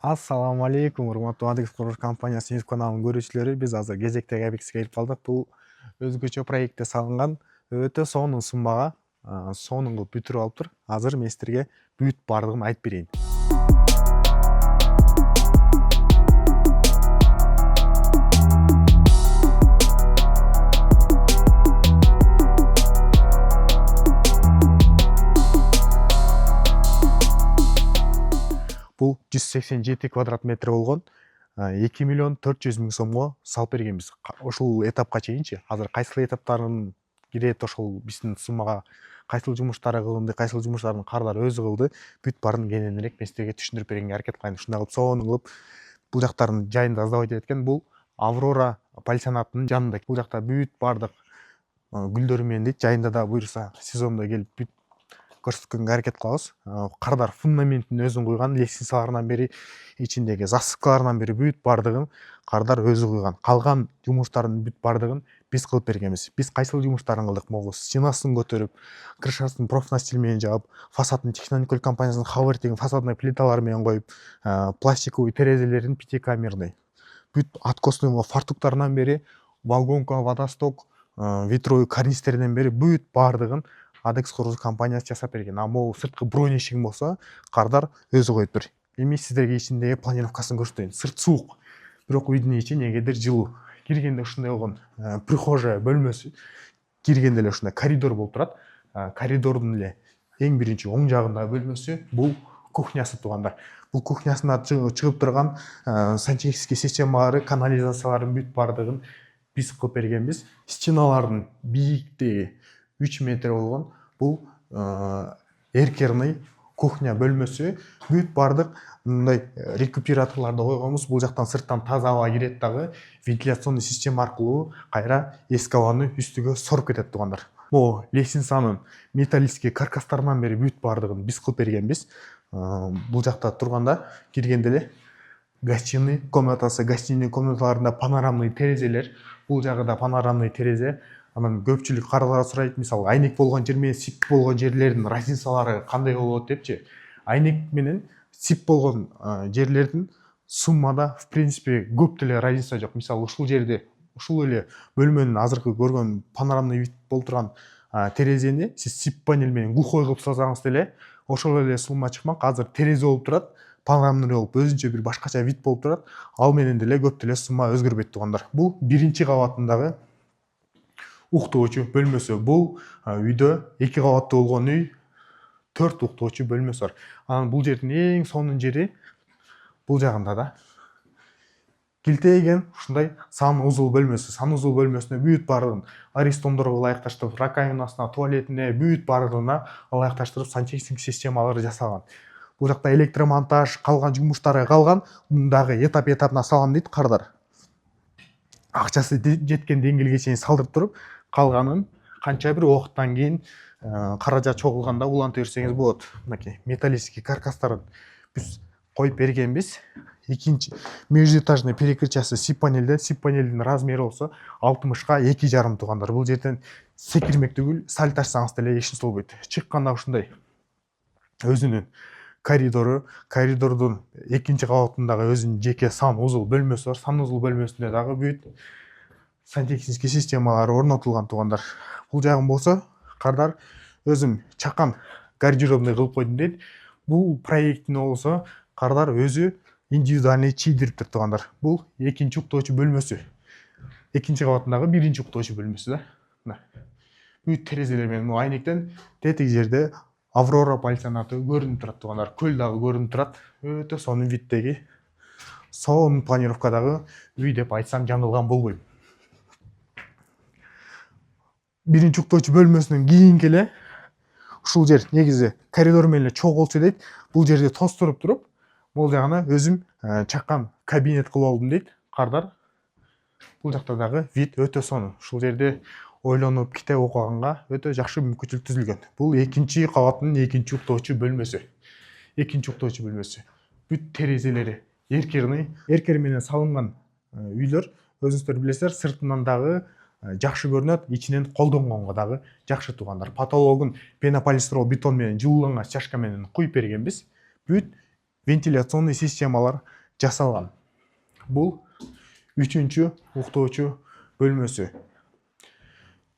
Assalamu alaikum, урматтуу Адекс курулуш компаниясынын YouTube каналынын көрүүчүлөрү. Биз азыр кезектеги объектке келип калдык. Бул өзгөчө проектте салынган өтө сонун суммага сонун кылып бүтүрүп алыптыр. Азыр мен силерге бүт бардыгын айтып берейин. Бул 187 квадрат метр болгон 2 миллион 400 миң сомго салып бергенбиз. Ушул этапка чейинчи азыр кайсыл этаптарын кирет, ошол биздин суммага кайсыл жумуштары кылынды, кайсыл жумуштардын кардары өзү кылды, бүт баарын кененирээк мен силерге түшүндүрүп бергенге аракет кылайын. Ушундай кылып сонун кылып бул жактардын жайында аздабай эткен. Бул Аврора пансионатынын жанында. Бул жакта бүт баардык гүлдөр менен дейт, жайында да буюрса сезондо келип бүт көрсөткөнгө аракет кылабыз. Кардар фундаментин өзүн куйган, лестницаларынан бери, ичиндеги засыпкаларынан бери бүт баардыгын кардар өзү куйган. Калган жумуштардын бүт баардыгын биз кылып бергенбиз. Биз кайсыл жумуштарын кылдык? Могу стенасын көтөрүп, крышасын профнастил менен жаап, фасадын Технониколь компаниясынын Хавер деген фасадный плиталары менен коюп, пластиковый терезелерин пятикамерный, бүт откосной фартуктарынан бери, вагонка, водосток, ветровой карнизтеринен бери бүт баардыгын Адекс курулуш компаниясы жасап берген. А могу сырткы бронь эшигин болсо кардар өзү коюптур. Эми сиздерге ичиндеги планировкасын көрсөтөйүн. Сырт суук, бирок үйдүн ичи негедир жылуу. Киргенде ушундай болгон прихожая бөлмөсү, киргенде эле ушундай коридор болуп турат. Коридордун эле эң биринчи оң жагындагы бөлмөсү бул кухнясы туугандар. Бул кухнясына чыгып турган сантехнический системалары, канализацияларын бүт баардыгын биз кылып бергенбиз. Стеналардын бийиктиги 3 метр болгон бул эркерный кухня бөлмөсү, бүт баардык мындай рекуператорлорду койгонбуз. Бул жактан сырттан таза аба кирет дагы, вентиляционный система аркылуу кайра эски абаны үстүгө соруп кетет туугандар. Могу лестницанын металлический каркастарынан бери бүт баардыгын биз кылып бергенбиз. Бул жакта турганда киргенде эле гостиный комнатасы, гостиный комнаталарында панорамный терезелер, бул жагы да панорамный терезе. Анан көпчүлүк кардар сурайт, мисалы айнек болгон жер менен сип болгон жерлердин разницалары кандай болот депчи. Айнек менен сип болгон жерлердин суммада в принципе көп деле разница жок. Мисалы ушул жерде, ушул эле бөлмөнүн азыркы көргөн панорамный вид болуп турган терезени сиз сип панель менен глухой кылып салсаңыз деле ошол эле сумма чыкмак. Азыр терезе болуп турат, панорамный болуп өзүнчө бир башкача вид болуп турат. Ал менен деле көп деле сумма өзгөрбөйт туугандар. Бул биринчи кабатындагы уктоочу бөлмөсү. Бул үйдө 2 кабаттуу болгон үй 4 уктоочу бөлмөсү бар. Анан бул жердин эң сонун жери бул жагында да. Килтейген ушундай санузел бөлмөсү. Санузел бөлмөсүнө бүт баардыгын аристомдорго ылайыкташтырып, раковинасына, туалетине, бүт баардыгына ылайыкташтырып сантехник системалары жасалган. Бул жакта электромонтаж, калган жумуштары калган. Мындагы этап-этабына салам дейт кардар. Акчасы жеткен деңгээлге чейин салдырып туруп, калганын канча бир убакыттан кийин каражат чогулганда улантып берсеңиз болот. Мынакей металлический каркастарын биз коюп бергенбиз. Экинчи межэтажный перекрытиясы сип панелден, сип панелдин размери болсо 60га 2,5 туугандар. Бул жерден секирмек түгүл, салт ачсаңыз деле эшин болбойт. Чыкканда ушундай өзүнүн коридору, коридордун экинчи кабатындагы өзүнүн жеке санузел бөлмөсү бар. Санузел бөлмөсүндө дагы бүт сантехнический системалары орнотулган туугандар. Бул жагын болсо кардар өзүм чакан гардеробный кылып койдум дейт. Бул проекттин болсо кардар өзү индивидуальный чийдириптир туугандар. Бул экинчи уктоочу бөлмөсү. Экинчи кабатындагы биринчи уктоочу бөлмөсү да. Бүт терезелер менен айнектен тетиги жерде Аврора пансионаты көрүнүп турат туугандар. Көл дагы көрүнүп турат. Өтө сонун виддеги, сонун планировкадагы үй деп айтсам жаңылган болбойм. Биринчи уктоочу бөлмөсүнөн кийинки эле ушул жер негизи коридор менен эле чогулчу дейт. Бул жерде тостуруп туруп, бул жагына өзүм чакан кабинет кылып алдым дейт кардар. Бул жакта дагы вид өтө сонун. Ушул жерде ойлонуп китеп окуганга өтө жакшы мүмкүнчүлүк түзүлгөн. Бул экинчи кабаттын экинчи уктоочу бөлмөсү. Экинчи уктоочу бөлмөсү. Бүт терезелери эркер менен салынган үйлөр өзүңүздөр билесиздер, сыртынан дагы жакшы көрүнөт, ичинен колдонгонго дагы жакшы туугандар. Потологун пенополистирол бетон менен жылууланган стяжка менен куюп бергенбиз. Бүт вентиляционный системалар жасалган. Бул 3-чү уктоочу бөлмөсү.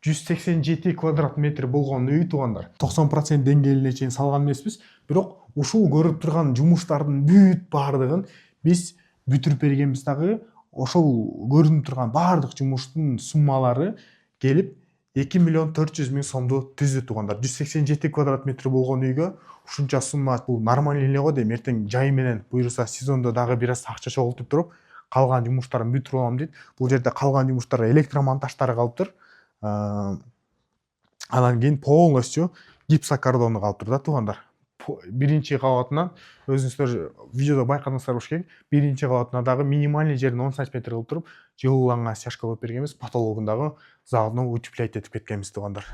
187 квадрат метр болгон үй туугандар. 90% деңгээлине чейин салган эмеспиз, бирок ушул көрүп турган жумуштардын бүт баардыгын биз бүтүрүп бергенбиз дагы. Ошол көрүнүп турган баардык жумуштун суммалары келип 2 миллион 400 миң сомду түздү туугандар. 187 квадрат метр болгон үйгө ушунча сумма бул нормальный эле го дейм. Эртең жай менен буюрса сезондо дагы бир аз акча чогултуп туруп калган жумуштарын бүтүрүп алам дейт. Бул жерде калган жумуштар электромонтаждары калыптыр. Анан кийин полностью гипсокартону калыптыр да туугандар. Биринчи кабатынан өзүңүздөр видеодо байкадыңыздар болуш керек. Биринчи кабатына дагы минимальный жерин 10 см кылып туруп, жылууланган стяжка коюп бергенбиз. Потологун дагы заодно утеплять этип кеткенбиз туугандар.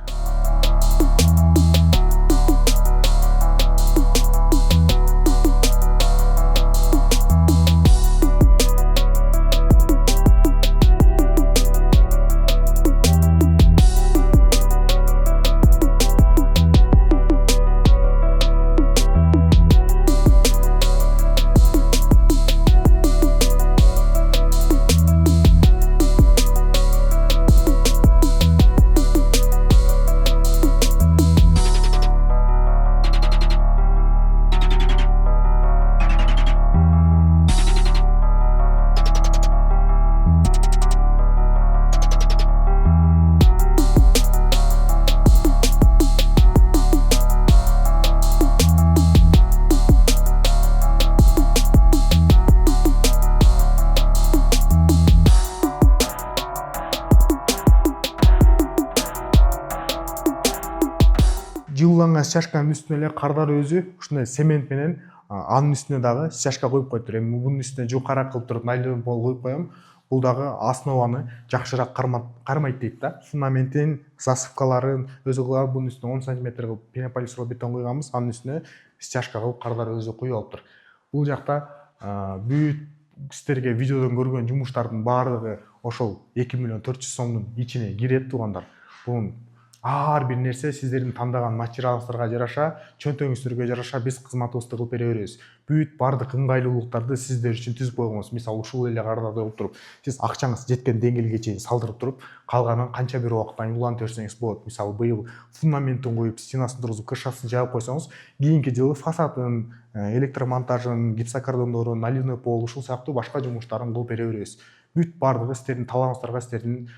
Жылууланган стяжканын үстүнө эле кардар өзү ушундай цемент менен анын үстүнө дагы стяжка коюп коюптур. Эми бунун үстүнө жукарак кылып туруп найлон пол коюп коем. Бул дагы основаны жакшыраак кармайт дейт да. Фундаментин засыпкаларын өзү кылып, бунун үстүнө 10 см кылып пенополистирол бетон куйганбыз. Анын үстүнө стяжка кылып кардар өзү куюп алыптыр. Бул жакта бүт сиздерге видеодон көргөн жумуштардын баардыгы ошол 2 миллион 400 сомдун ичине кирет туугандар. Бунун ар бир нерсе сиздердин тандаган материалыңыздарга жараша, чөнтөгүңүздөргө жараша биз кызматыбызды кылып бере беребиз. Бүт баардык ыңгайлуулуктарды сиздер үчүн түзүп койгонбуз. Мисалы ушул эле кардарды алып туруп, сиз акчаңыз жеткен деңгээлге чейин салдырып туруп, калганын канча бир убакыттан улантып берсеңиз болот. Мисалы быйыл фундаментин коюп, стенасын тургузуп, крышасын жаап койсоңуз, кийинки жылы фасадын, электромонтажын, гипсокартондорун, наливной пол ушул сыяктуу башка жумуштарын кылып бере беребиз. Бүт баардыгы сиздердин талабыңыздарга, сиздердин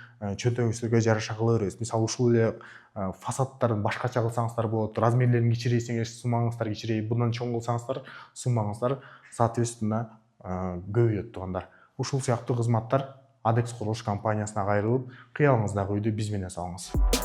чөнтөгүңүздөргө жараша кыла беребиз. Мисалы ушул эле фасадтарын башкача кылсаңыздар болот, размерлерин кичирейсеңер суммаңыздар кичирейип, bundan чоң кылсаңыздар суммаңыздар соответственно көбөйөт туугандар. Ушул сыяктуу кызматтар Adex курулуш компаниясына кайрылып, кыялыңыздагы үйдү биз менен салыңыз.